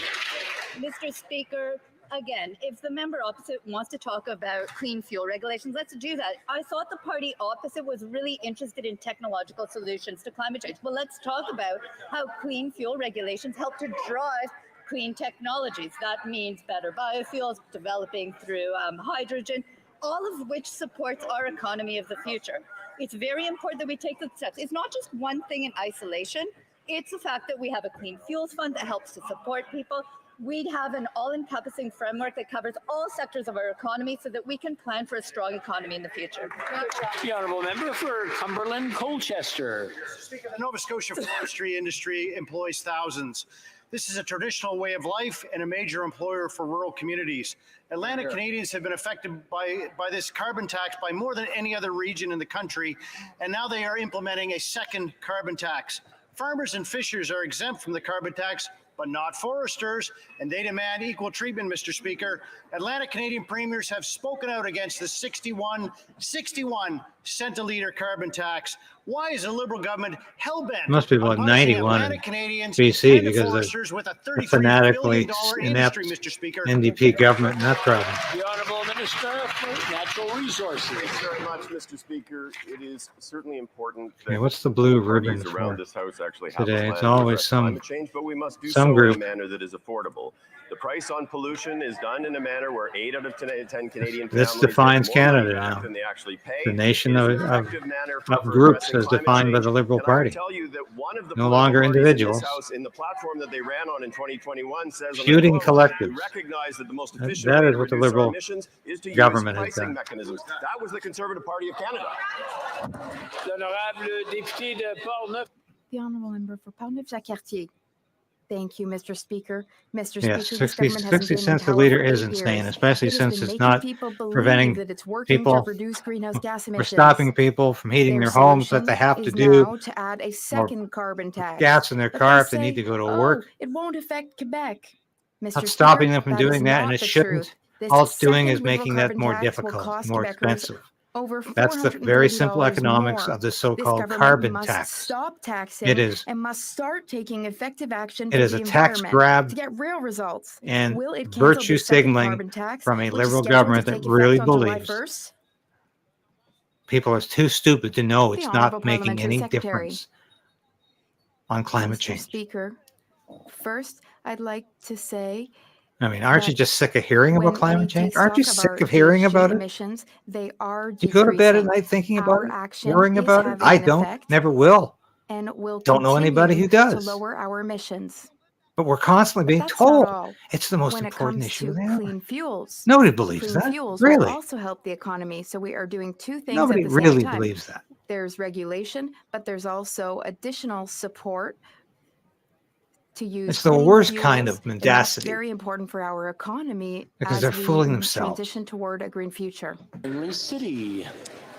Mr. Speaker, again, if the member opposite wants to talk about clean fuel regulations, let's do that. I thought the party opposite was really interested in technological solutions to climate change. Well, let's talk about how clean fuel regulations help to drive clean technologies. That means better biofuels, developing through hydrogen, all of which supports our economy of the future. It's very important that we take the steps. It's not just one thing in isolation. It's the fact that we have a clean fuels fund that helps to support people. We'd have an all-encompassing framework that covers all sectors of our economy so that we can plan for a strong economy in the future. The Honourable Member for Cumberland Colchester. Speaker, the Nova Scotia forestry industry employs thousands. This is a traditional way of life and a major employer for rural communities. Atlantic Canadians have been affected by this carbon tax by more than any other region in the country, and now they are implementing a second carbon tax. Farmers and fishers are exempt from the carbon tax, but not foresters, and they demand equal treatment, Mr. Speaker. Atlantic Canadian premiers have spoken out against the 61 cent a litre carbon tax. Why is the Liberal government hell-bent Must be about on punishing 91 in Atlantic Canadians BC and the because foresters with a the $33 fanatically billion inept industry, Mr. Speaker? NDP government in that province. The Honourable Minister for Natural Resources. Thanks very much, Mr. Speaker. It is certainly important that Okay, what's the blue parties ribbon around for this House actually have today? a It's plan to always address some climate change, but we must do some so group. in a manner that is affordable. The price on pollution is done in a manner where 8 out of 10 Canadian This families defines get more money Canada back now. than they actually pay. The nation It is of, an of, effective manner of for groups addressing as climate defined by change. the Liberal And I will Party. tell you that one of the No political longer parties in this individuals. House, in the platform that they ran on in 2021, says, Shooting and I quote, collectives. "We recognize that the most That efficient way is to what the reduce our Liberal emissions is to use government has pricing done. mechanisms." That was the Conservative Party of Canada. The Honourable Member for Portneuf-Jacques-Cartier. Thank you, Mr. Speaker. Mr. Yes, Speaker, this 60, government hasn't 60 been in cents a power liter for is 8 insane, years. especially It has since been it's making not people believe preventing that it's working people, to reduce greenhouse gas we're emissions. stopping people from heating their homes that they have to is do, now to add a or second carbon tax. gas in their But car they if they need say, to go to oh, work. it won't affect Quebec. Mr. Not Speaker, stopping them from that is doing that, and not it the shouldn't. truth. This All it's doing second is liberal making that carbon more tax will difficult, cost more Quebecers expensive. over That's the very simple $430 economics more. of the This so-called government carbon must tax. stop taxing It is. and must start taking effective action It for is the a tax environment grab to get real results. and Will it cancel virtue the second signaling carbon tax, from a which is Liberal scheduled government to that take really effect on July believes 1st? people are too stupid to know The it's Honourable not making Parliamentary any Secretary. difference on climate Mr. change. Speaker, first, I'd like to say I mean, aren't you that just sick of hearing about when climate we change? take Aren't you stock of sick our of hearing GHG about it? emissions, they are Do you go to bed at decreasing. night thinking about Our it, action worrying is about it? having I an don't, effect never will. and will Don't know anybody continue who to does. lower our emissions. But we're constantly But being that's not told all. it's the most When it important comes issue to of the hour. clean fuels, Nobody believes clean that. fuels will Really? also help the economy. So we are doing two things Nobody at the same really time. believes that. There's regulation, but there's also additional support to use It's the clean worst fuels, kind of and that's mendacity very important for our economy because as they're we fooling themselves. transition toward a green future. City.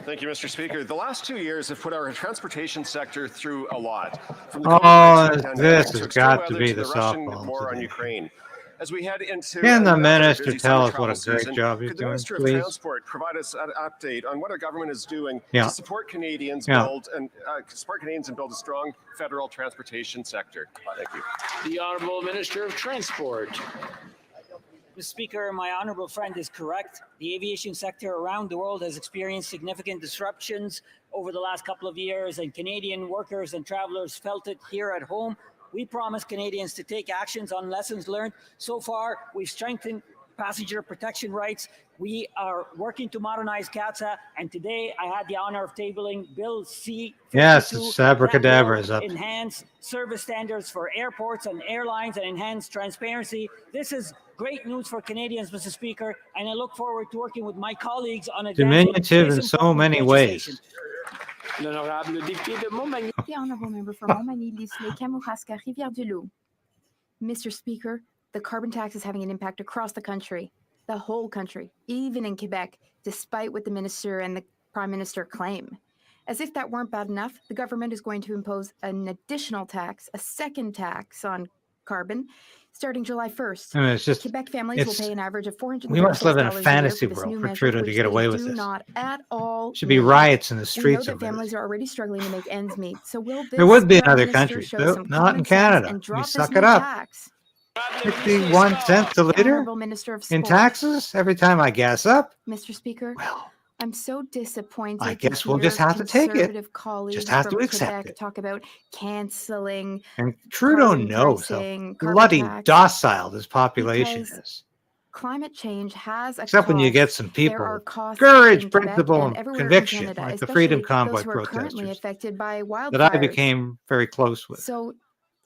Thank you, Mr. Speaker. The last 2 years have put our transportation sector through a lot. From the Oh, COVID-19 pandemic this to has extreme got to weather be to the the Russian softball war on today. Ukraine. As we head into Can the another minister busy tell summer us what a travel great season, job he's could the doing, Minister of please? Transport provide us an update on what our government is doing Yeah. to support Canadians Yeah. build and build a strong federal transportation sector? Thank you. The Honourable Minister of Transport. Mr. Speaker, my honourable friend is correct. The aviation sector around the world has experienced significant disruptions over the last couple of years, and Canadian workers and travellers felt it here at home. We promised Canadians to take actions on lessons learned. So far, we've strengthened passenger protection rights. We are working to modernize CATSA, and today I had the honour of tabling Bill C-52. Yes, it's abracadabra is that up. will enhance service standards for airports and airlines and enhance transparency. This is great news for Canadians, Mr. Speaker, and I look forward to working with my colleagues on advancing Diminutive this in so important many legislation. ways. The Honourable Member for Montmagny-Lisle, Kamouraska, Rivière-du-Loup. Mr. Speaker, the carbon tax is having an impact across the country, the whole country, even in Quebec, despite what the Minister and the Prime Minister claim. As if that weren't bad enough, the government is going to impose an additional tax, a second tax on carbon, starting July 1st. I mean, it's just, Quebec families will pay an average of $436 we must live in a a year fantasy for this world new for measure, Trudeau to which get they away with do this. not at all Should be need. riots in the We know streets that over this. families are already struggling to make ends meet. So will this There would be in Prime other Minister countries, show but some not common in sense Canada. and We drop this suck new it up. tax? 51 cents a The liter Honourable Minister of in Sport. taxes every time I gas up. Mr. Speaker, I'm so disappointed I to guess we'll hear just have to take it. Conservative colleagues Just have from to accept Quebec it. talk about cancelling And Trudeau carbon knows how pricing, carbon bloody tax, docile this population because is. climate change has a Except when you get cost. some There people are with costs courage, in Quebec principle, and and everywhere in conviction, Canada, like the especially Freedom those Convoy who are currently protesters affected by that I wildfires. became very close with. So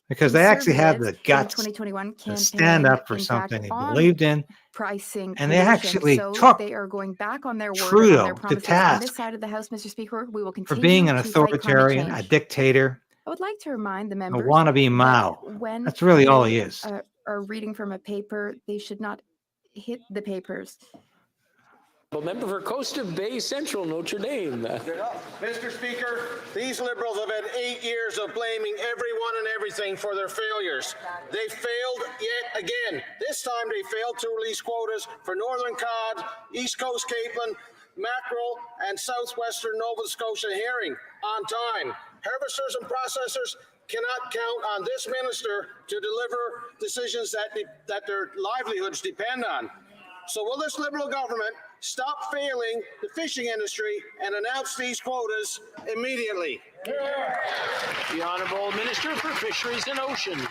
Because they actually had the Conservatives in the guts 2021 to stand campaigned, up for in something fact, they on believed in, pricing and they pollution. actually So took they are going back on their word and on Trudeau their to promises. On this task side of the House, Mr. Speaker, we will for continue being an to fight climate authoritarian, a change. dictator, I would like to remind the a members wannabe that Mao. when That's really all they he is. are reading from a paper, they should not hit the papers. Member for Costa Bay Central, Notre Dame. Mr. Speaker, these Liberals have had 8 years of blaming everyone and everything for their failures. They failed yet again. This time they failed to release quotas for Northern Cod, East Coast Capelin, mackerel, and Southwestern Nova Scotia herring on time. Harvesters and processors cannot count on this minister to deliver decisions that their livelihoods depend on. So will this Liberal government stop failing the fishing industry and announce these quotas immediately? The Honourable Minister for Fisheries and Oceans.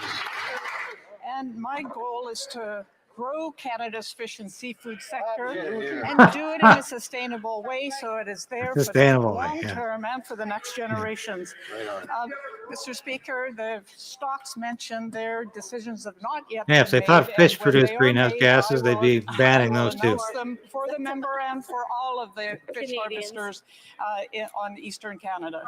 And my goal is to grow Canada's fish and seafood sector and do it in a sustainable way so it is there for the long term and for the next generations. Mr. Speaker, the stocks mentioned their decisions have not yet Yeah, if they been thought made, fish and when produced they are greenhouse made, gases, they'd be banning I will those too. announce them for the member and for all of the fish harvesters on Eastern Canada.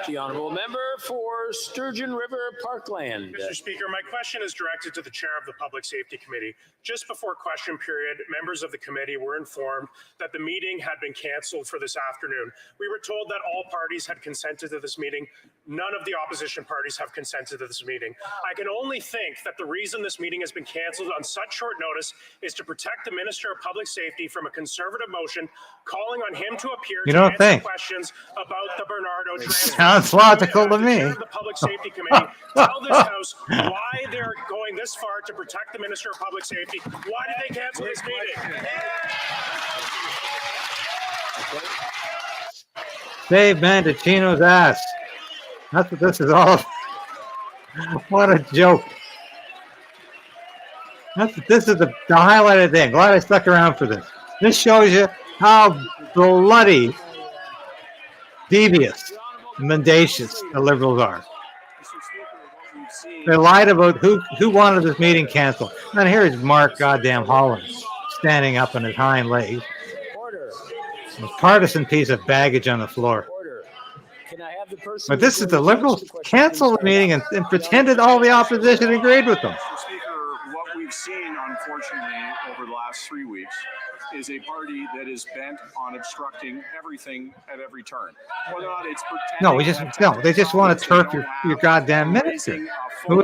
The honourable member for Sturgeon River Parkland. Mr. Speaker, my question is directed to the chair of the Public Safety Committee. Just before question period, members of the committee were informed that the meeting had been canceled for this afternoon. We were told that all parties had consented to this meeting. None of the opposition parties have consented to this meeting. I can only think that the reason this meeting has been canceled on such short notice is to protect the Minister of Public Safety from a Conservative motion calling on him to appear You to don't answer think? questions about the Bernardo transfer. Sounds logical to me. The Public Safety Committee tell this House why they're going this far to protect the Minister of Public Safety. Why did they cancel this meeting? Save Mendocino's ass. That's what this is all about. What a joke. This is the highlighted thing. Glad I stuck around for this. This shows you how bloody devious, mendacious the Liberals are. They lied about who wanted this meeting canceled. And here is Mark goddamn Holland standing up on his hind legs. A partisan piece of baggage on the floor. Can I have the person But this is the Liberals canceled the meeting and pretended all the opposition agreed with them. Mr. Speaker, what we've seen, unfortunately, over the last 3 weeks is a party that is bent on obstructing everything at every turn. Whether or not it's pretending They just want to turf your goddamn minister, who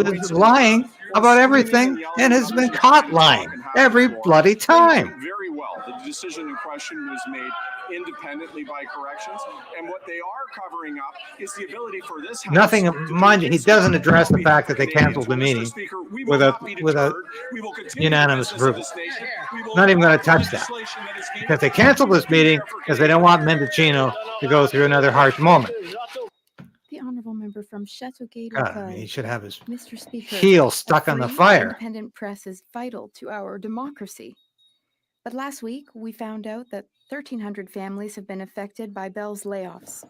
is lying about everything and has been caught lying every bloody time. Very well. The decision in question was made independently by corrections, and what they are covering up is the ability for this House Nothing, mind you, he doesn't address the fact that they canceled the meeting with a unanimous approval. Not even going to touch that. Because they canceled this meeting because they don't want Mendocino to go through another harsh moment. The honourable member from Chateauguay. God, he should have his Mr. Speaker, heel stuck on the fire. Independent press is vital to our democracy. But last week, we found out that 1,300 families have been affected by Bell's layoffs.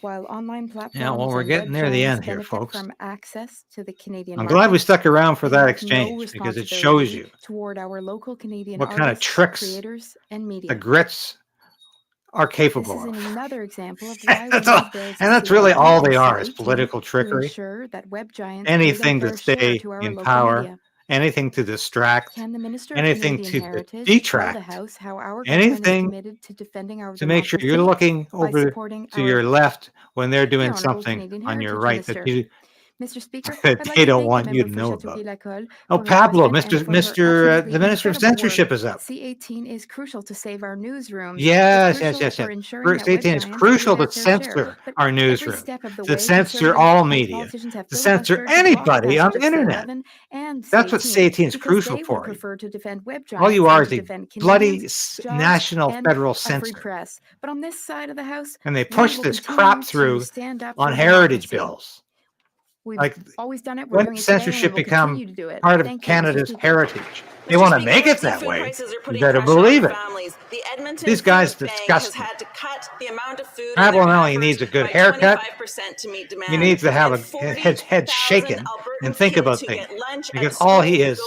While online platforms Yeah, well, we're getting near the end here, folks. From access to the Canadian I'm glad we market, stuck around for that we have exchange because it shows responsibility you toward our local Canadian what kind of artists, tricks creators, and media. the grits are capable This of. is another example of why That's we all, need bills and that's to really see all they are is to political trickery. ensure that web giants pay Anything their to fair share stay to our in local power, media. anything to distract, Can the Minister of anything Canadian to Heritage tell detract, the House how our government is anything committed to defending our to make sure you're democracy looking by over supporting to our your left when they're doing Honourable something Canadian on your Heritage right that Minister. you Mr. Speaker, that I'd like they to don't thank the want you member to for know about. Chateauguay-Lacolle Oh, for her Pablo, question and for her the absolutely Minister of incredible Censorship work. is up. C18 is crucial to save our newsrooms. Yes, It's yes, crucial yes, for yes. ensuring that web C18 is giants crucial pay to their fair share. censor But our every newsroom, step of the to way, censor Conservative all and media, politicians have to censor filibustered to block anybody on the passage of internet. C11 and That's what C18 C18 is because crucial they would for. prefer to defend web giants All you are than is to a defend bloody Canadians, jobs, national and federal a free censor. press. But on this side of the House, And they we push will this continue crap to through stand up on for heritage democracy. bills. We've Like, always done it. We're when doing did it today, and censorship we will become continue to do it. part of Thank you, Mr. Canada's Speaker. heritage? They want to make it that way. You better believe it. These guys disgust me. Pablo not only needs a good haircut, he needs to have his head shaken and think about things. Because all he is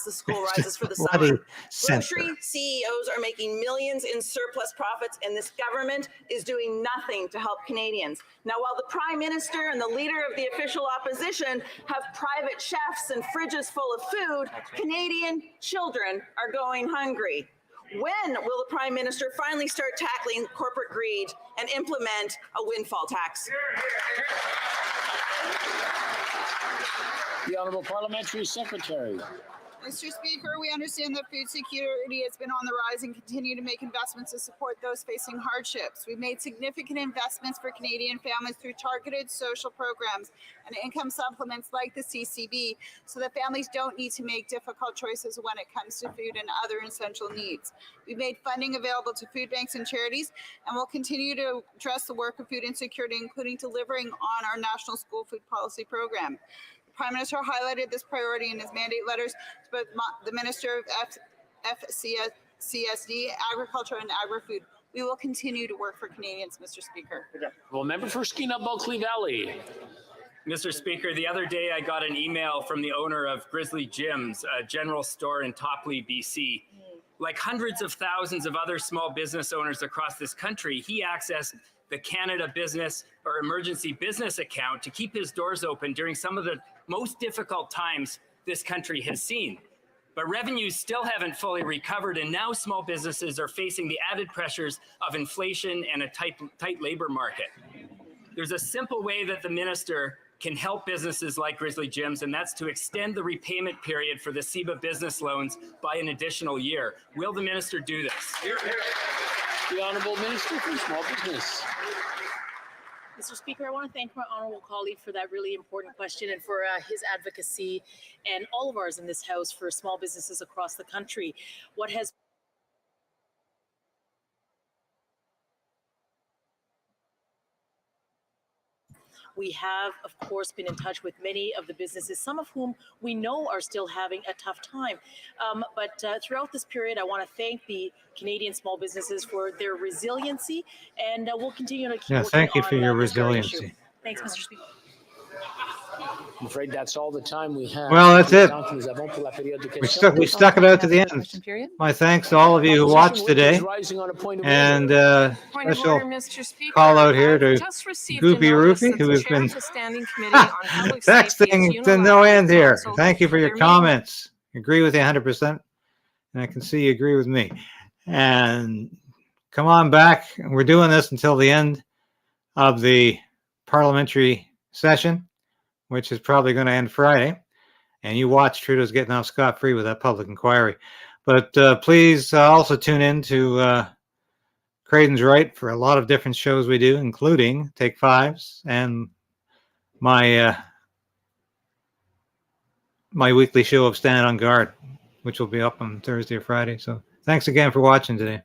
just a bloody censor. Grocery CEOs are making millions in surplus profits, and this government is doing nothing to help Canadians. Now, while the Prime Minister and the leader of the official opposition have private chefs and fridges full of food, Canadian children are going hungry. When will the Prime Minister finally start tackling corporate greed and implement a windfall tax? The Honourable Parliamentary Secretary. Mr. Speaker, we understand that food security has been on the rise and continue to make investments to support those facing hardships. We've made significant investments for Canadian families through targeted social programs and income supplements like the CCB so that families don't need to make difficult choices when it comes to food and other essential needs. We've made funding available to food banks and charities, and we'll continue to address the work of food insecurity, including delivering on our National School Food Policy Program. Prime Minister highlighted this priority in his mandate letters to the Minister of FCSD, Agriculture and Agri-Food. We will continue to work for Canadians, Mr. Speaker. Well, member for Skeena Bulkley Valley. Mr. Speaker, the other day I got an email from the owner of Grizzly Gyms, a general store in Topley, BC. Like hundreds of thousands of other small business owners across this country, he accessed the Canada Business or Emergency Business account to keep his doors open during some of the most difficult times this country has seen. But revenues still haven't fully recovered, and now small businesses are facing the added pressures of inflation and a tight labor market. There's a simple way that the minister can help businesses like Grizzly Gyms, and that's to extend the repayment period for the CEBA business loans by an additional year. Will the minister do this? Here, here. The Honourable Minister for Small Business. Mr. Speaker, I want to thank my honourable colleague for that really important question and for his advocacy and all of ours in this House for small businesses across the country. We have, of course, been in touch with many of the businesses, some of whom we know are still having a tough time. But throughout this period, I want to thank the Canadian small businesses for their resiliency, and we'll continue to keep working thank you on for your this very issue. resiliency. Thanks, Mr. Speaker. I'm afraid that's all the time we have. Well, that's it. We stuck it out to the end. My thanks to all of you who watched today. And special call out here to Goopy Roofy, who has been texting to no end here. Thank you for your comments. Agree with you 100%. And I can see you agree with me. And come on back. We're doing this until the end of the parliamentary session, which is probably going to end Friday. And you watch Trudeau's getting off scot-free with that public inquiry. But please also tune in to Krayden's Right for a lot of different shows we do, including Take Fives and my my weekly show of Stand on Guard, which will be up on Thursday or Friday. So thanks again for watching today.